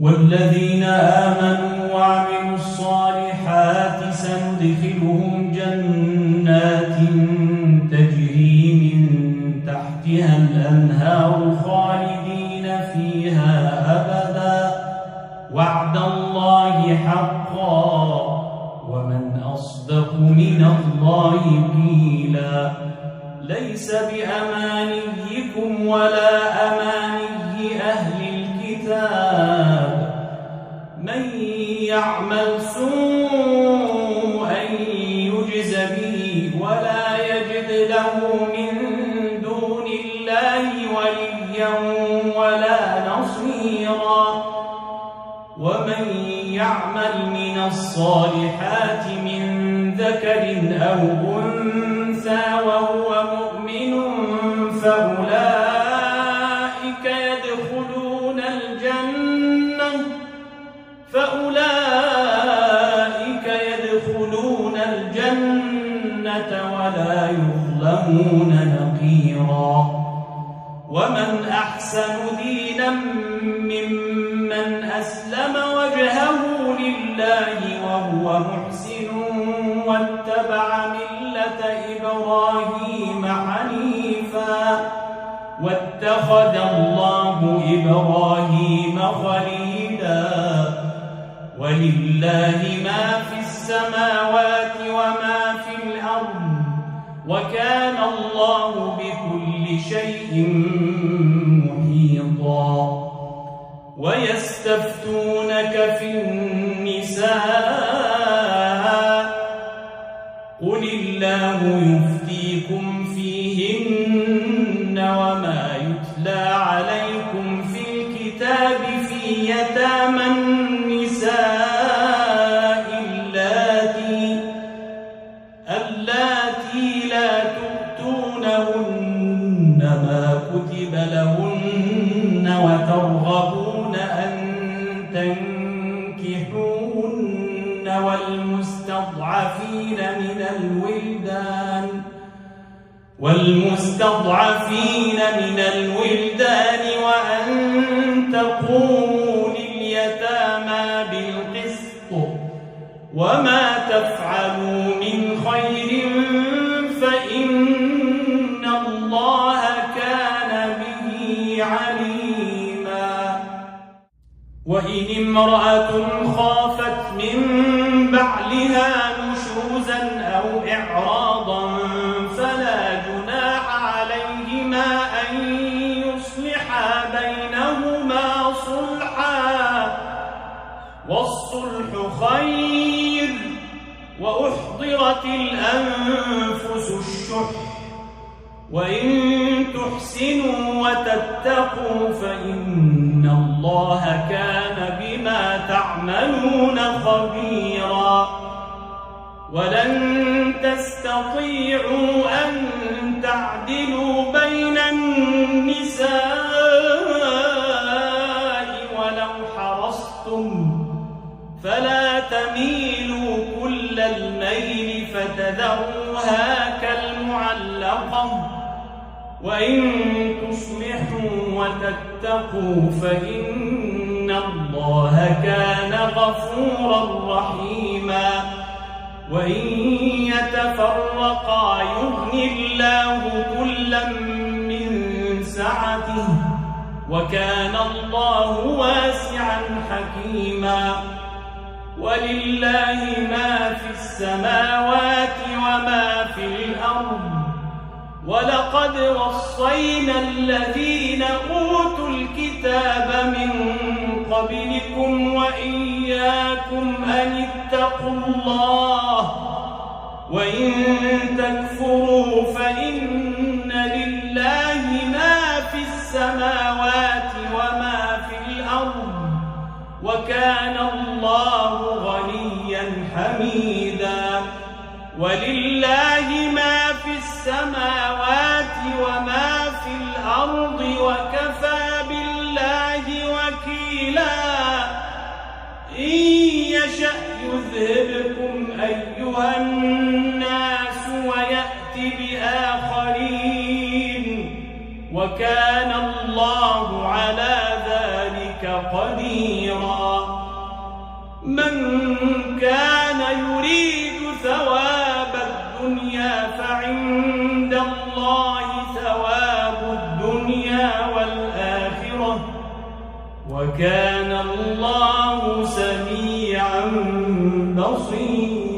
والذين آمنوا وعملوا الصالحات سندخلهم جنات تجري من تحتها الأنهار خالدين فيها أبدا وعد الله حقا ومن أصدق من الله قيلا ليس بأمانيكم ولا أماني أهل الكتاب من يعمل سوءا يجز به ولا يجد له من دون الله وليا ولا نصيرا ومن يعمل من الصالحات من ذكر أو أنثى وهو مؤمن فأولئك يدخلون الجنة ولا يظلمون نقيرا ومن أحسن دينا ممن أسلم وجهه لله وهو محسن واتبع ملة إبراهيم حنيفا واتخذ الله إبراهيم خليلا ولله ما في السماوات وما في الأرض وكان الله بكل شيء محيطا ويستفتونك في النساء قل الله يفتيكم فيهن وما يتلى عليكم في الكتاب في يتامى النساء اللاتي لا تؤتونهن ما كتب لهن وترغبون أن تنكحوهن والمستضعفين من الولدان وأن تقوموا لليتامى بالقسط وما تفعلوا من خير فإن الله كان به عليما وإن امرأة خافت من بعلها نشوزا أو إعراضا فلا جناح عليهما أن يصلحا بينهما صلحا والصلح خير وأحضرت الأنفس الشح وإن تحسنوا وتتقوا فإن الله كان بما تعملون خبيرا ولن تستطيعوا أن تعدلوا بين النساء ولو حرصتم فلا تميلوا كل الميل فتذروها كالمعلقة وإن تصلحوا وتتقوا فإن الله كان غفورا رحيما وإن يتفرقا يغن الله كلا من سعته وكان الله واسعا حكيما ولله ما في السماوات وما في الأرض ولقد وصينا الذين أوتوا الكتاب من قبلكم وإياكم أن اتقوا الله وإن تكفروا فإن لله ما في السماوات وما في الأرض وكان الله غنيا حميدا ولله ما في السماوات وما في الأرض وكفى بالله وكيلا إن يشأ يذهبكم أيها الناس ويأت بآخرين وكان الله على ذلك قديرا من كان يريد ثواب الدنيا فعند الله ثواب الدنيا والآخرة وكان الله سميعا بصيرا